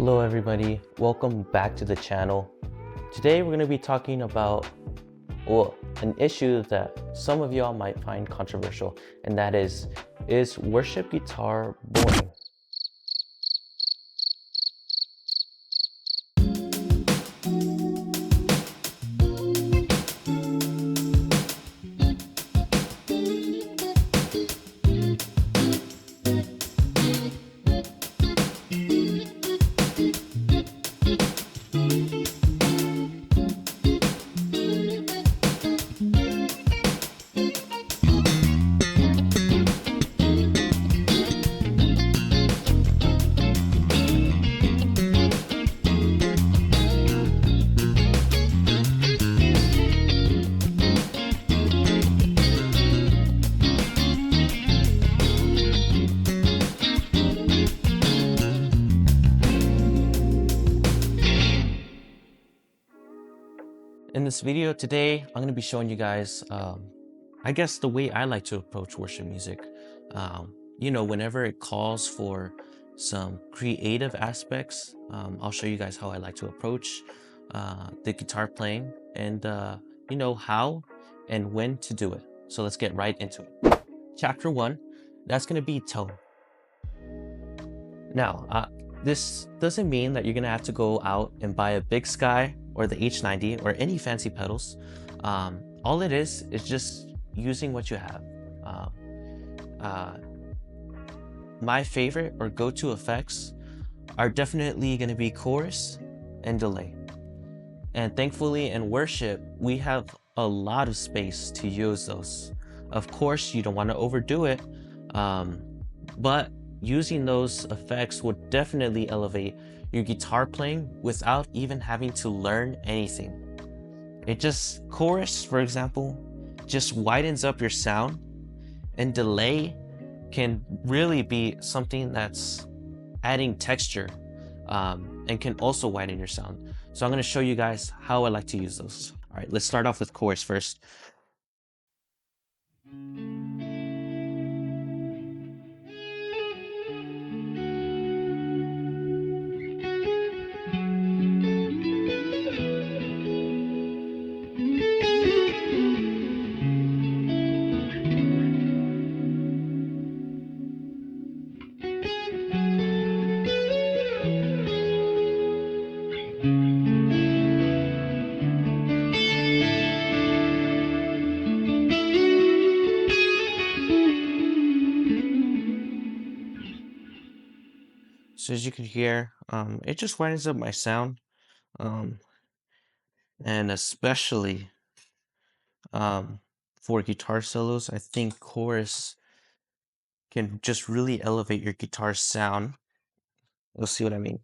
Hello everybody, welcome back to the channel. Today we're going to be talking about, an issue that some of y'all might find controversial, and that is worship guitar boring? In this video today, I'm going to be showing you guys, I guess the way I like to approach worship music. Whenever it calls for some creative aspects, I'll show you guys how I like to approach the guitar playing and, how and when to do it. So let's get right into it. Chapter 1, that's going to be tone. Now, this doesn't mean that you're going to have to go out and buy a Big Sky or the H90 or any fancy pedals. All it is just using what you have. My favorite or go-to effects are definitely going to be chorus and delay. And thankfully in worship, we have a lot of space to use those. Of course, you don't want to overdo it, but using those effects would definitely elevate your guitar playing without even having to learn anything. Chorus, for example, just widens up your sound, and delay can really be something that's adding texture and can also widen your sound. So I'm going to show you guys how I like to use those. All right, let's start off with chorus first. So as you can hear, it just widens up my sound, and especially for guitar solos, I think chorus can just really elevate your guitar sound. You'll see what I mean.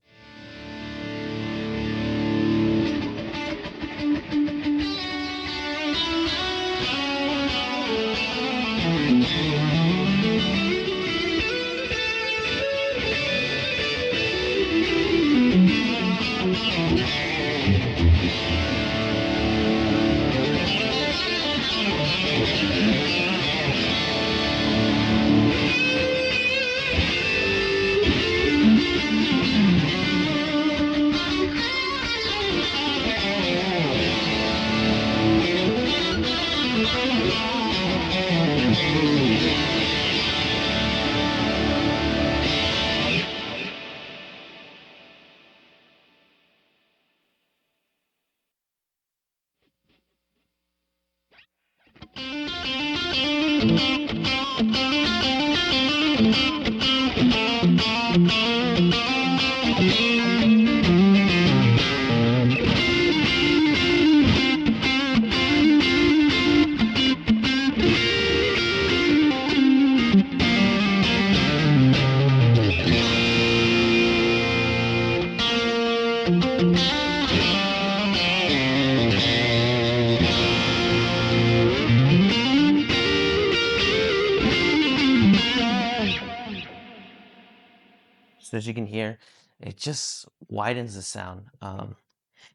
So as you can hear, it just widens the sound. And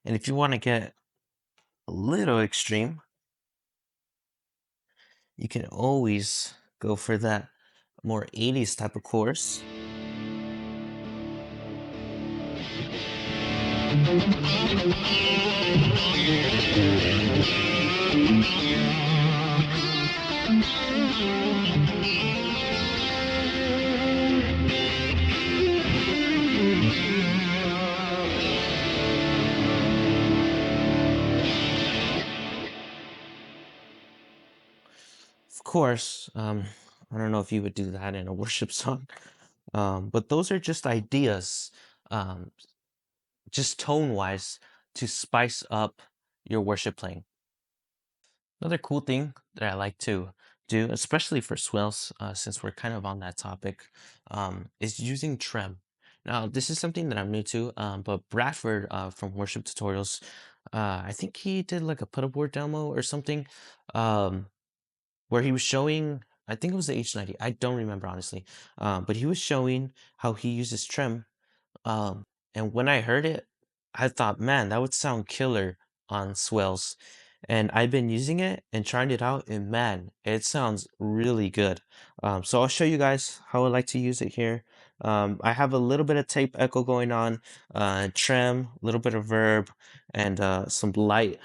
if you want to get a little extreme, you can always go for that more 80s type of chorus. Of course, I don't know if you would do that in a worship song, but those are just ideas, um, just tone wise, to spice up your worship playing. Another cool thing that I like to do, especially for swells, since we're kind of on that topic, is using trem. Now, this is something that I'm new to, but Bradford from Worship Tutorials, I think he did like a put up board demo or something, um, where he was showing, I think it was the H90. I don't remember honestly, but he was showing how he uses trem, and when I heard it, I thought, man, that would sound killer on swells. And I've been using it and trying it out, and man, it sounds really good. So I'll show you guys how I like to use it here. I have a little bit of tape echo going on, trim, a little bit of verb, and some light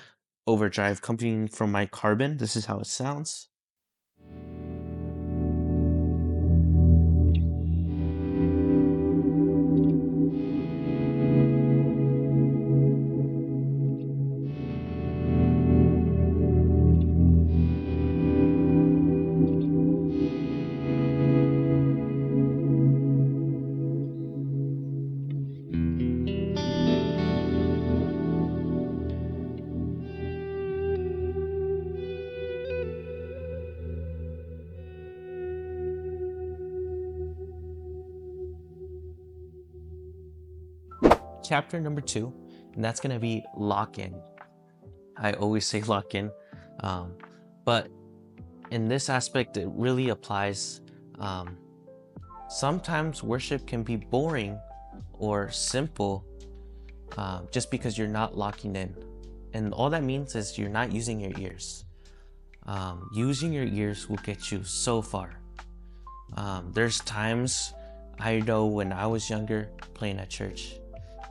overdrive coming from my carbon. This is how it sounds. Chapter number 2, and that's gonna be lock in. I always say lock in, um, but in this aspect, it really applies. Um, Sometimes worship can be boring or simple just because you're not locking in. And all that means is you're not using your ears. Using your ears will get you so far. There's times I know when I was younger playing at church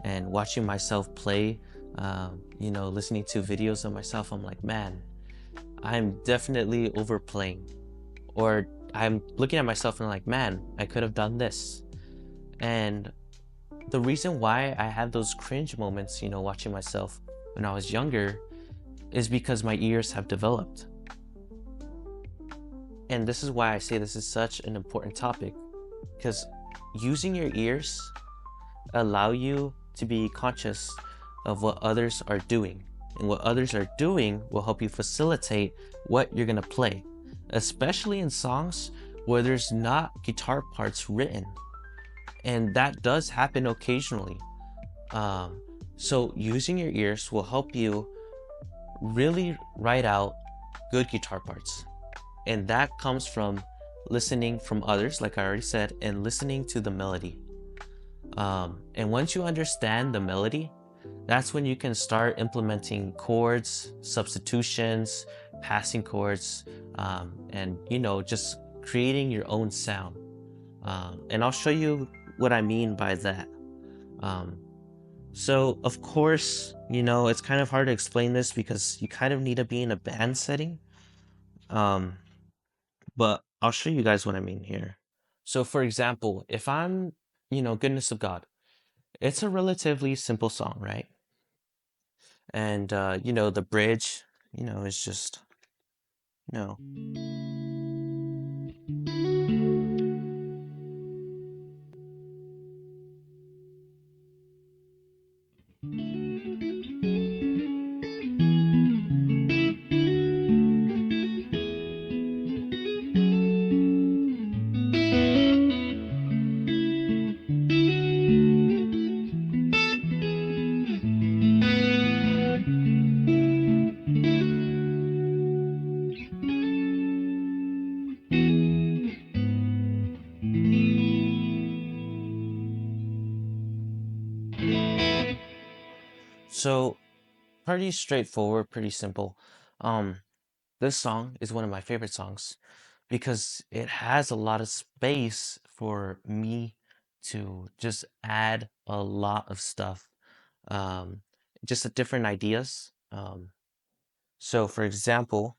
and watching myself play, listening to videos of myself, I'm like, man, I'm definitely overplaying. Or I'm looking at myself and I'm like, man, I could have done this. And the reason why I had those cringe moments, watching myself when I was younger, is because my ears have developed. And this is why I say this is such an important topic, because using your ears allow you to be conscious of what others are doing. And what others are doing will help you facilitate what you're gonna play, especially in songs where there's not guitar parts written. And that does happen occasionally. So using your ears will help you really write out good guitar parts. And that comes from listening from others, like I already said, and listening to the melody. And once you understand the melody, that's when you can start implementing chords, substitutions, passing chords, and just creating your own sound. And I'll show you what I mean by that. Um, so of course, it's kind of hard to explain this because you kind of need to be in a band setting. Um, but I'll show you guys what I mean here. So for example, if I'm, Goodness of God, it's a relatively simple song, right? And the bridge, is just, you know. So pretty straightforward, pretty simple. Um, this song is one of my favorite songs because it has a lot of space for me to just add a lot of stuff. um, just different ideas. So for example,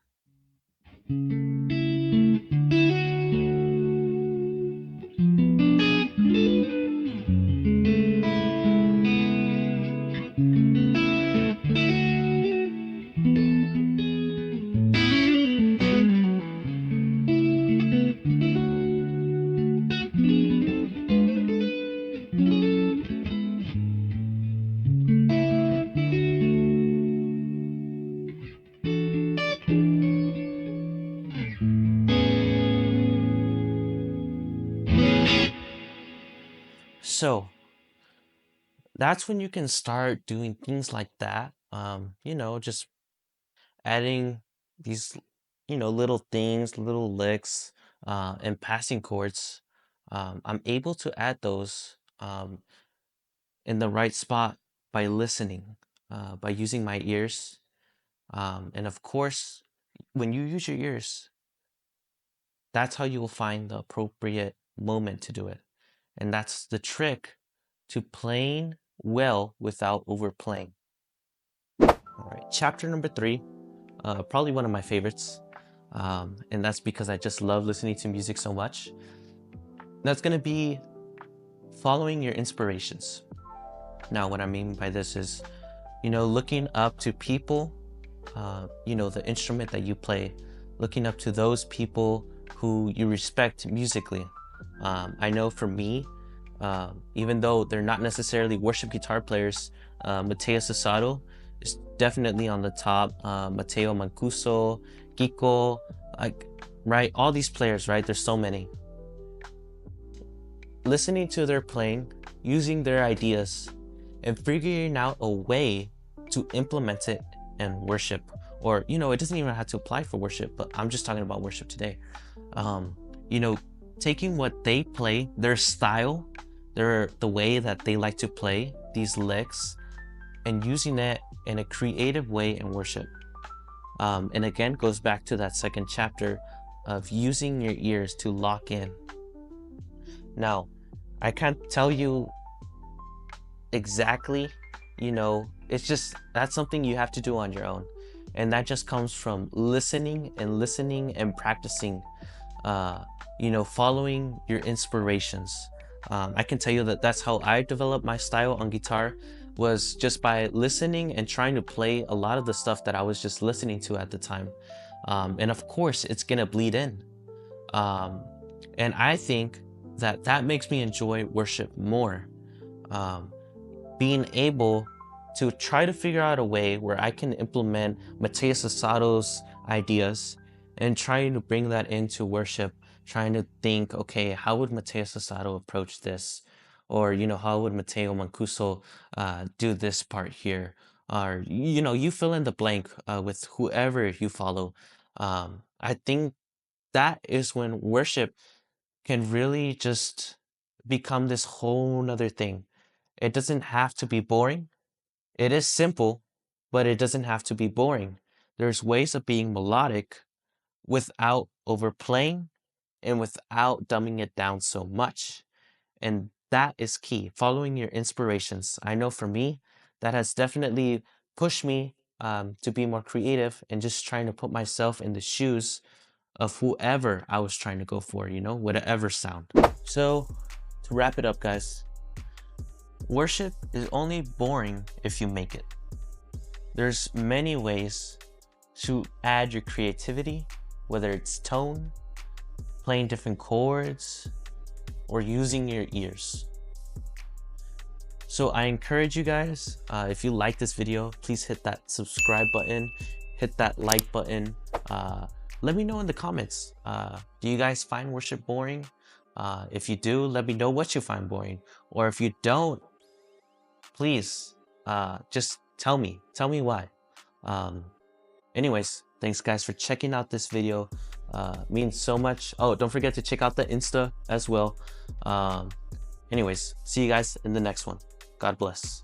so that's when you can start doing things like that. You know, just adding these, you know, little things, little licks, and passing chords. I'm able to add those in the right spot by listening, by using my ears. And of course, when you use your ears, that's how you will find the appropriate moment to do it. And that's the trick to playing well without overplaying. All right, chapter number 3, probably one of my favorites. And that's because I just love listening to music so much. That's going to be following your inspirations. Now, what I mean by this is, you know, looking up to people, you know, the instrument that you play, looking up to those people who you respect musically. I know for me, even though they're not necessarily worship guitar players, Matteo Sasato is definitely on the top. Matteo Mancuso, Kiko, like, right? All these players, right? There's so many. Listening to their playing, using their ideas, and figuring out a way to implement it in worship. Or, you know, it doesn't even have to apply for worship, but I'm just talking about worship today. You know, taking what they play, their style, the way that they like to play these licks, and using it in a creative way in worship. And again, goes back to that second chapter of using your ears to lock in. Now, I can't tell you exactly, you know, it's just, that's something you have to do on your own. And that just comes from listening and practicing, you know, following your inspirations. I can tell you that that's how I developed my style on guitar, was just by listening and trying to play a lot of the stuff that I was just listening to at the time. And of course, it's gonna bleed in. And I think that that makes me enjoy worship more. Being able to try to figure out a way where I can implement Matteo Sasato's ideas and trying to bring that into worship, trying to think, okay, how would Matteo Sasato approach this? Or, you know, how would Matteo Mancuso do this part here? Or, you know, you fill in the blank with whoever you follow. I think that is when worship can really just become this whole nother thing. It doesn't have to be boring. It is simple, but it doesn't have to be boring. There's ways of being melodic without overplaying and without dumbing it down so much. And that is key, following your inspirations. I know for me, that has definitely pushed me to be more creative and just trying to put myself in the shoes of whoever I was trying to go for, you know, whatever sound. So to wrap it up, guys, worship is only boring if you make it. There's many ways to add your creativity, whether it's tone, playing different chords, or using your ears. So I encourage you guys, if you like this video, please hit that subscribe button, hit that like button. Let me know in the comments, do you guys find worship boring? If you do, let me know what you find boring. Or if you don't, please just tell me why. Anyways, thanks guys for checking out this video. Means so much. Oh, don't forget to check out the Insta as well. Anyways, see you guys in the next one. God bless.